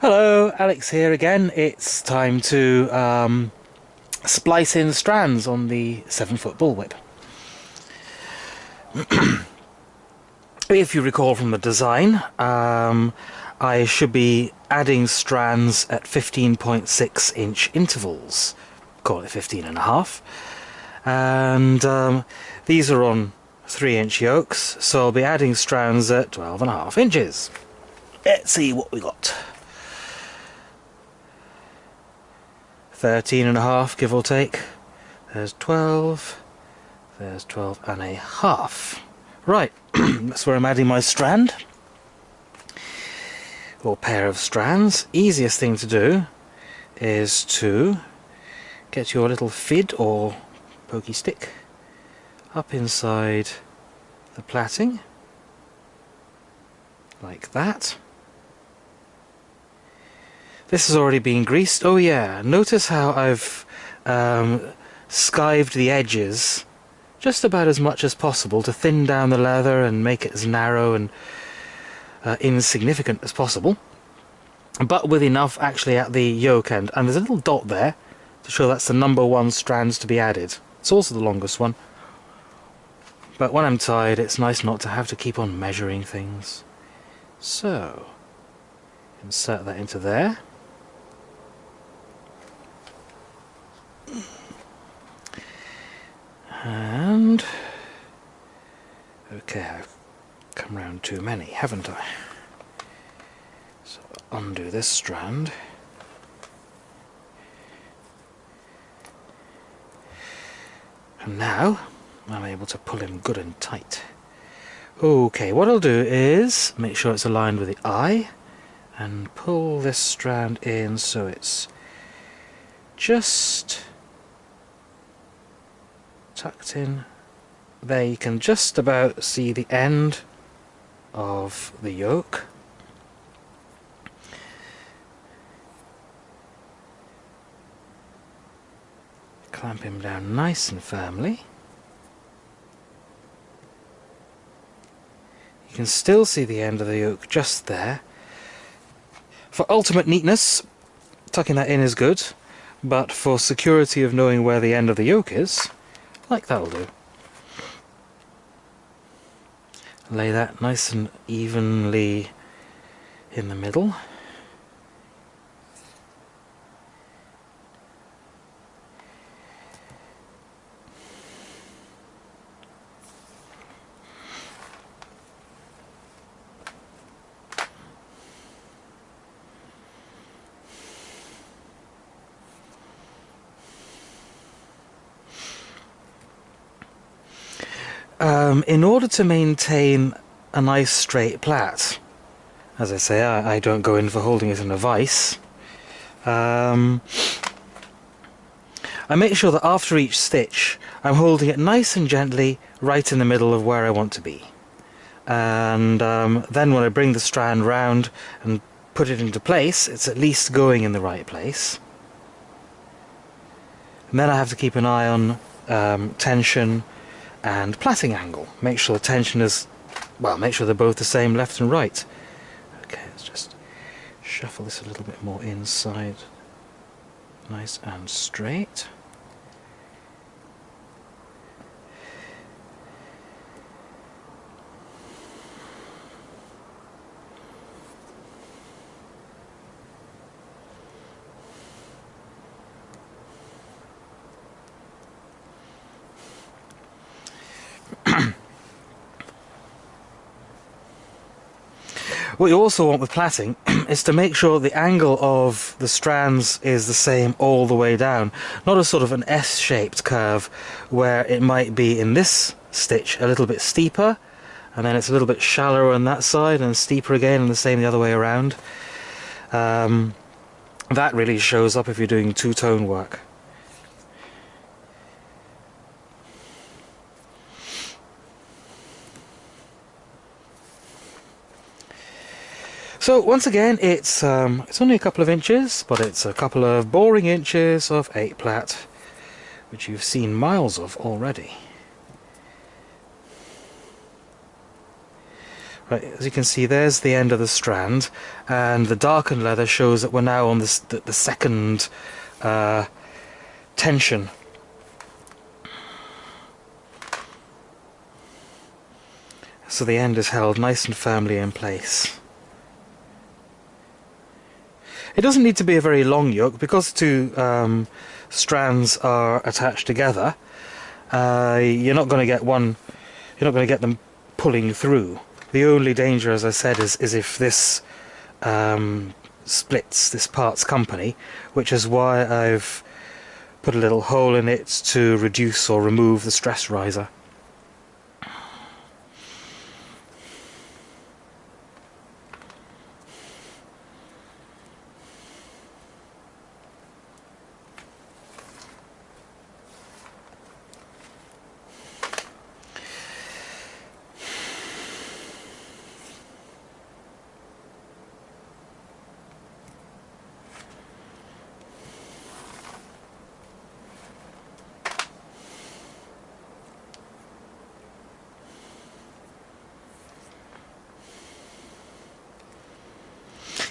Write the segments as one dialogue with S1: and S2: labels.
S1: Hello, Alex here again. It's time to splice in strands on the 7-foot bullwhip. If you recall from the design, I should be adding strands at 15.6-inch intervals. Call it 15.5. And these are on 3-inch yokes, so I'll be adding strands at 12.5 inches. Let's see what we got. 13.5, give or take. There's 12. There's 12.5. Right, that's where I'm adding my strand. Or pair of strands. Easiest thing to do is to get your little fid or pokey stick up inside the plaiting. Like that. This has already been greased. Oh yeah, notice how I've skived the edges just about as much as possible to thin down the leather and make it as narrow and insignificant as possible, but with enough actually at the yoke end. And there's a little dot there to show that's the number 1 strands to be added. It's also the longest one, but when I'm tied it's nice not to have to keep on measuring things. So insert that into there. And okay, I've come round too many, haven't I? So undo this strand. And now I'm able to pull him good and tight. Okay, what I'll do is make sure it's aligned with the eye and pull this strand in so it's just tucked in. There, you can just about see the end of the yoke. Clamp him down nice and firmly. You can still see the end of the yoke just there. For ultimate neatness, tucking that in is good, but for security of knowing where the end of the yoke is, like that'll do. Lay that nice and evenly in the middle. In order to maintain a nice straight plait, as I say, I don't go in for holding it in a vice. I make sure that after each stitch I'm holding it nice and gently right in the middle of where I want to be. And then when I bring the strand round and put it into place, it's at least going in the right place. And then I have to keep an eye on tension and plaiting angle. Make sure the tension is, well, make sure they're both the same left and right. Okay, let's just shuffle this a little bit more inside. Nice and straight. What you also want with plaiting is to make sure the angle of the strands is the same all the way down. Not a sort of an S-shaped curve where it might be in this stitch a little bit steeper and then it's a little bit shallower on that side and steeper again and the same the other way around. That really shows up if you're doing two-tone work. So once again, it's only a couple of inches, but it's a couple of boring inches of 8 plait, which you've seen miles of already. Right, as you can see, there's the end of the strand, and the darkened leather shows that we're now on this, the second tension. So the end is held nice and firmly in place. It doesn't need to be a very long yoke, because the two strands are attached together. You're not going to get them pulling through. The only danger, as I said, is if this splits, this parts company, which is why I've put a little hole in it to reduce or remove the stress riser.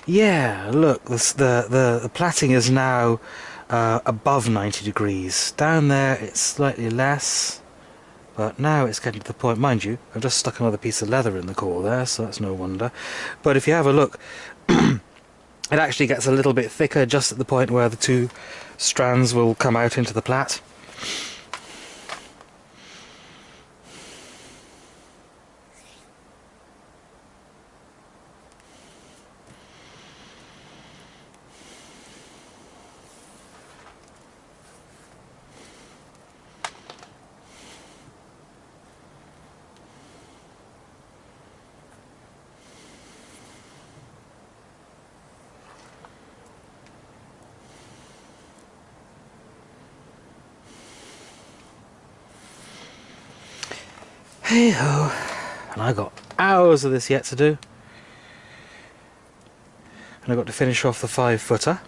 S1: Yeah, look, the plaiting is now above 90 degrees. Down there it's slightly less, but now it's getting to the point. Mind you, I've just stuck another piece of leather in the core there, so that's no wonder. But if you have a look, it actually gets a little bit thicker just at the point where the two strands will come out into the plait. Hey ho, and I got hours of this yet to do. And I've got to finish off the 5-footer.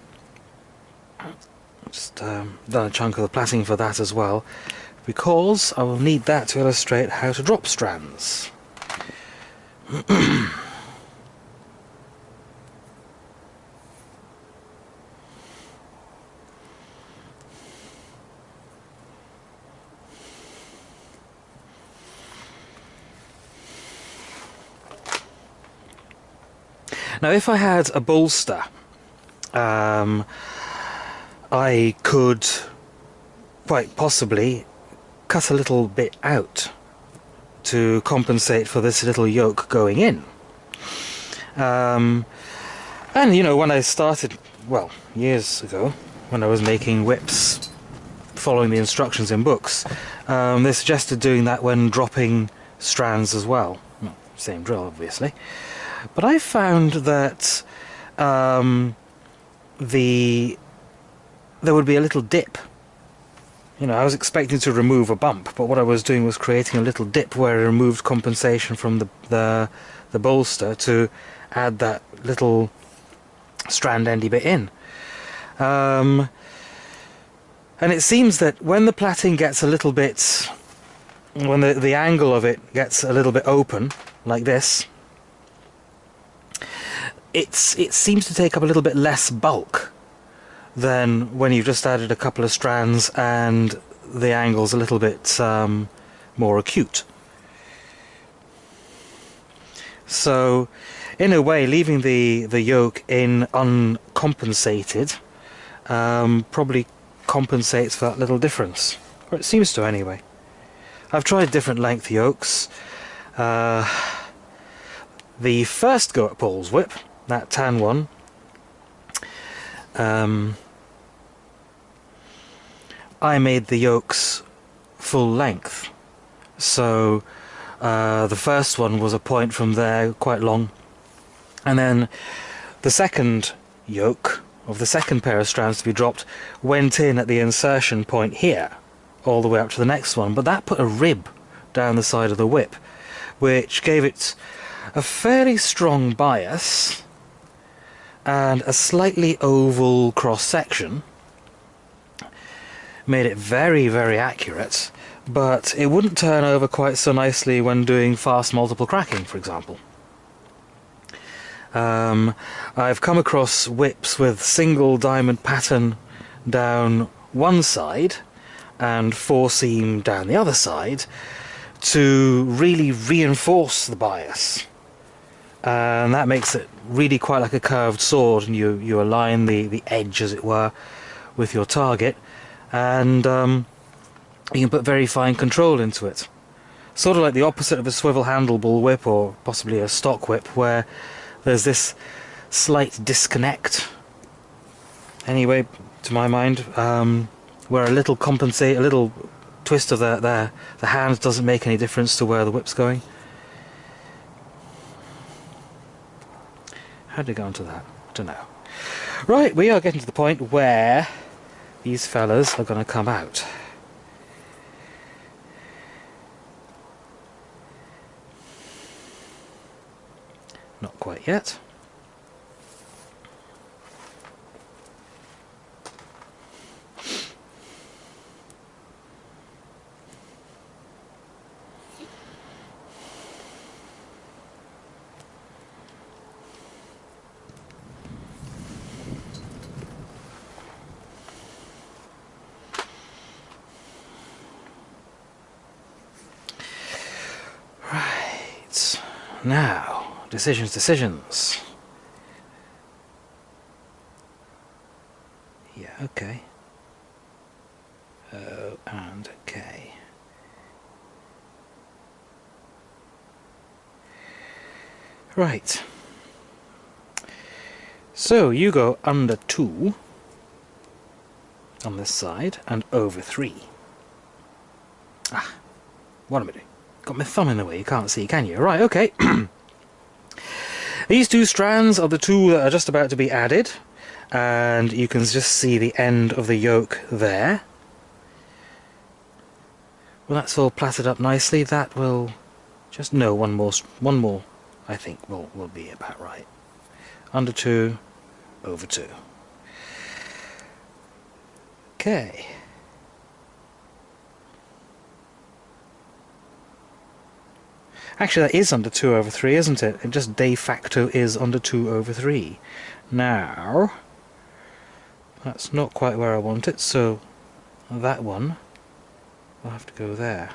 S1: Just done a chunk of the plaiting for that as well, because I will need that to illustrate how to drop strands. Now, if I had a bolster, I could quite possibly cut a little bit out to compensate for this little yoke going in. And you know, when I started, well, years ago, when I was making whips following the instructions in books, they suggested doing that when dropping strands as well. Same drill, obviously. But I found that there would be a little dip. You know, I was expecting to remove a bump, but what I was doing was creating a little dip where I removed compensation from the bolster to add that little strand endy bit in. And it seems that when the plaiting gets a little bit, when the angle of it gets a little bit open, like this, it seems to take up a little bit less bulk than when you've just added a couple of strands and the angle's a little bit more acute. So, in a way, leaving the yoke in uncompensated probably compensates for that little difference. Or it seems to, anyway. I've tried different length yokes. The first go at Paul's whip, that tan one, I made the yokes full length. So the first one was a point from there, quite long, and then the second yoke of the second pair of strands to be dropped went in at the insertion point here, all the way up to the next one, but that put a rib down the side of the whip, which gave it a fairly strong bias and a slightly oval cross-section. Made it very, very accurate, but it wouldn't turn over quite so nicely when doing fast multiple cracking, for example. I've come across whips with single diamond pattern down one side and four seam down the other side to really reinforce the bias. And that makes it really quite like a curved sword, and you align the edge, as it were, with your target, and you can put very fine control into it. Sort of like the opposite of a swivel handle bullwhip, or possibly a stock whip, where there's this slight disconnect, anyway, to my mind, where a little twist of the hand doesn't make any difference to where the whip's going. How did I get onto that? I don't know. Right, we are getting to the point where these fellas are going to come out. Not quite yet. Right, now, decisions. Yeah, okay. O and K. Right. So you go under 2 on this side and over 3. Ah, what am I doing? Got my thumb in the way, you can't see, can you? Right, okay. These 2 strands are the 2 that are just about to be added, and you can just see the end of the yoke there. Well, that's all plaited up nicely. That will just, no, one more I think will be about right. Under 2, over 2. Okay. Actually, that is under 2 over 3, isn't it? It just de facto is under 2 over 3. Now, that's not quite where I want it, so that one will have to go there.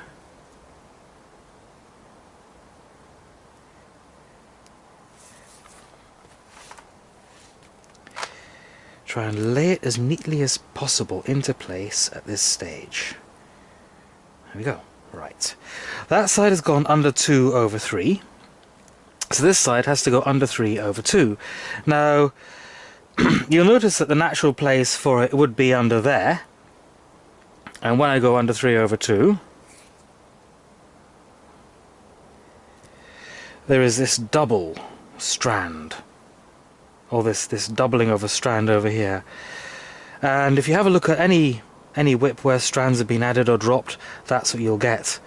S1: Try and lay it as neatly as possible into place at this stage. There we go. Right. That side has gone under 2 over 3. So this side has to go under 3 over 2. Now, you'll notice that the natural place for it would be under there. And when I go under 3 over 2, there is this double strand. Or this doubling of a strand over here. And if you have a look at any whip where strands have been added or dropped, that's what you'll get.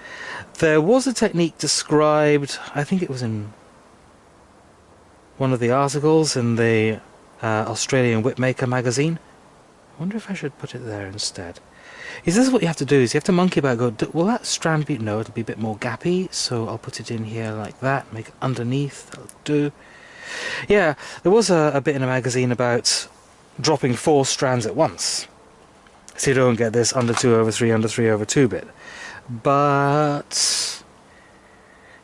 S1: There was a technique described, I think it was in one of the articles in the Australian Whipmaker magazine. I wonder if I should put it there instead. Is this what you have to do? Is you have to monkey about, go, will that strand be, no, it'll be a bit more gappy, so I'll put it in here like that, make it underneath, that'll do. Yeah, there was a bit in a magazine about dropping 4 strands at once, so you don't get this under 2 over 3, under 3 over 2 bit. But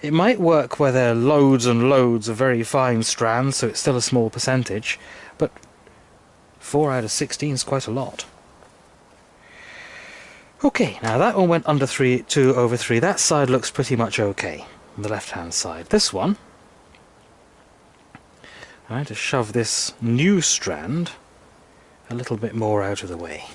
S1: it might work where there are loads and loads of very fine strands, so it's still a small percentage, but 4 out of 16 is quite a lot. Okay, now that one went under 2 over 3. That side looks pretty much okay, on the left-hand side. This one, I had to shove this new strand a little bit more out of the way.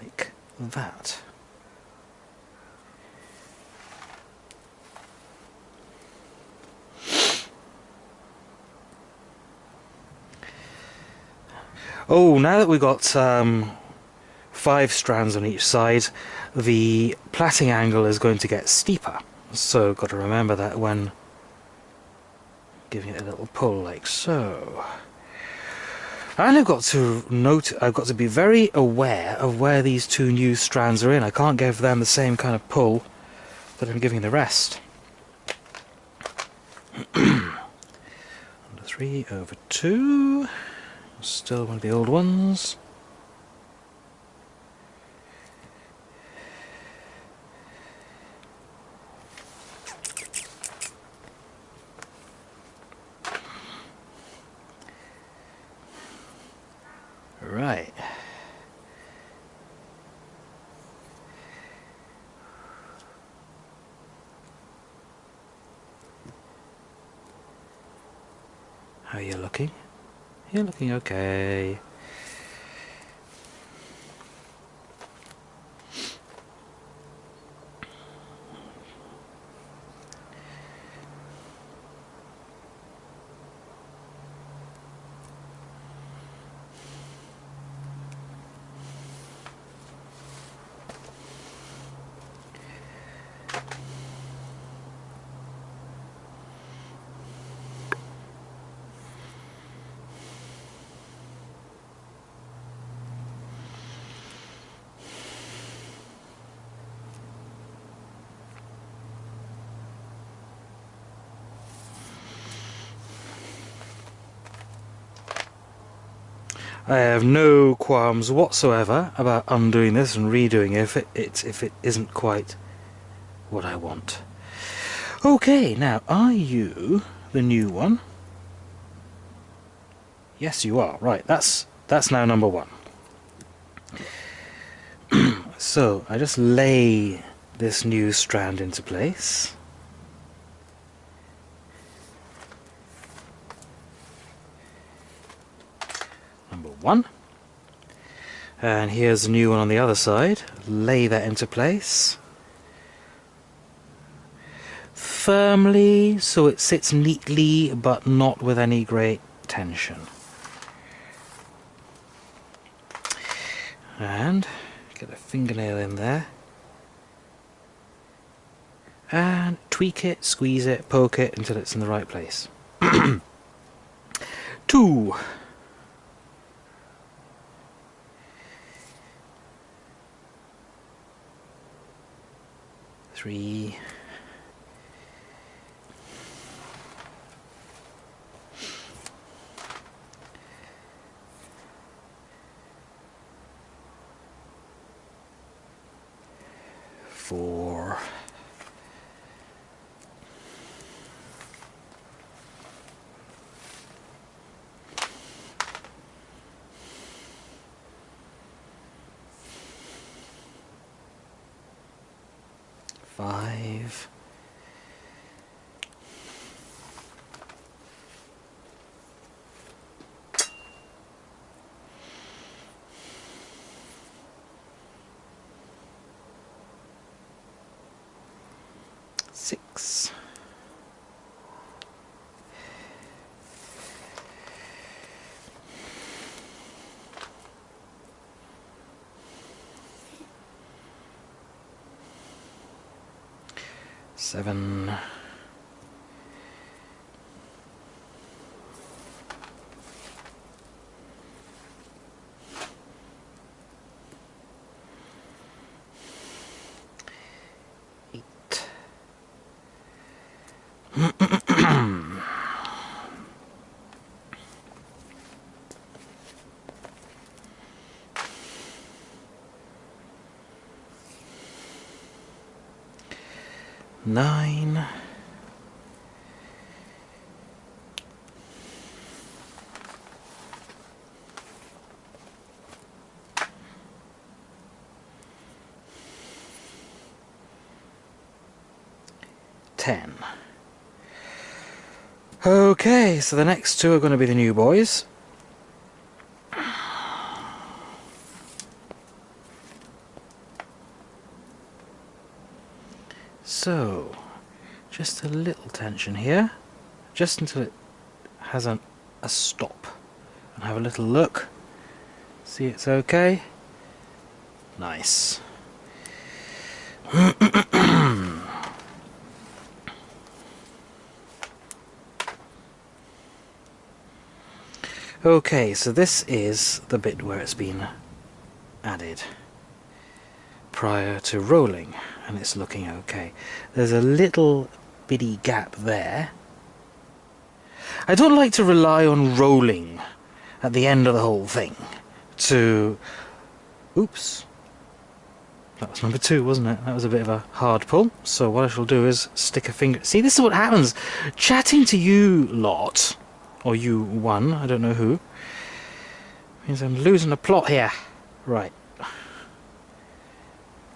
S1: Like that. Oh, now that we've got 5 strands on each side, the plaiting angle is going to get steeper. So, got to remember that when giving it a little pull like so. And I've got to be very aware of where these two new strands are in. I can't give them the same kind of pull that I'm giving the rest. Under 3 over 2. Still one of the old ones. Right. How are you looking? You're looking okay. I have no qualms whatsoever about undoing this and redoing it if it isn't quite what I want. Okay, now are you the new one? Yes, you are. Right, that's now number 1. So I just lay this new strand into place. Number 1. And here's a new one on the other side. Lay that into place. Firmly, so it sits neatly, but not with any great tension. And get a fingernail in there. And tweak it, squeeze it, poke it until it's in the right place. 2. 3. 4. 5. 6. 7. 8. 9. 10. Okay, so the next 2 are going to be the new boys. So, just a little tension here, just until it has a stop. And have a little look. See it's okay? Nice. Okay, so this is the bit where it's been added prior to rolling, and it's looking okay. There's a little bitty gap there. I don't like to rely on rolling at the end of the whole thing to... Oops. That was number 2, wasn't it? That was a bit of a hard pull. So what I shall do is stick a finger... See, this is what happens. Chatting to you lot, or you one, I don't know who, means I'm losing a plot here. Right.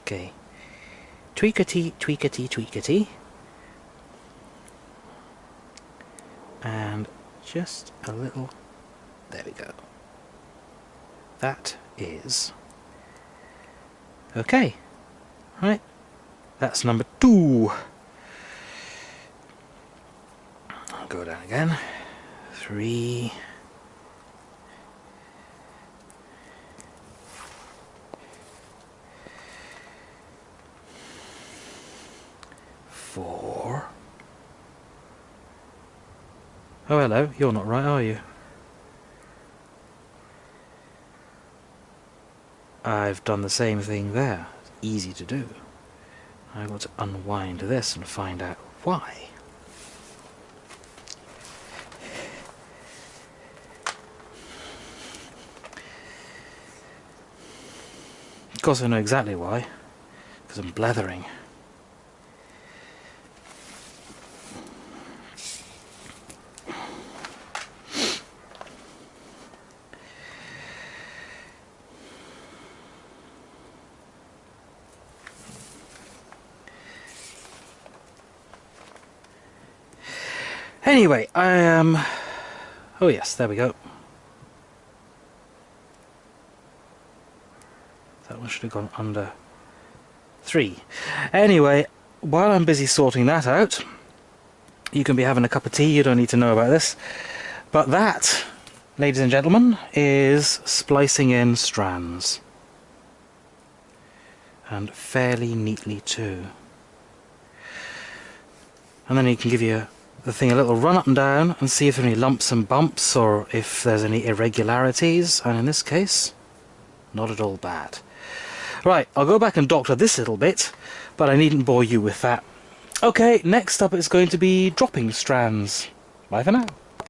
S1: Okay. Tweakity, tweakity, tweakity. And just a little... There we go. That is... Okay. Right. That's number 2. I'll go down again. 3. 4. Oh, hello. You're not right, are you? I've done the same thing there. It's easy to do. I've got to unwind this and find out why. Of course I know exactly why, because I'm blethering. Anyway, I am... Oh yes, there we go. That one should have gone under 3. Anyway, while I'm busy sorting that out, you can be having a cup of tea, you don't need to know about this. But that, ladies and gentlemen, is splicing in strands. And fairly neatly too. And then you can give you the thing a little run up and down and see if there are any lumps and bumps or if there's any irregularities, and in this case, not at all bad. Right, I'll go back and doctor this little bit, but I needn't bore you with that. Okay, next up it's going to be dropping strands. Bye for now.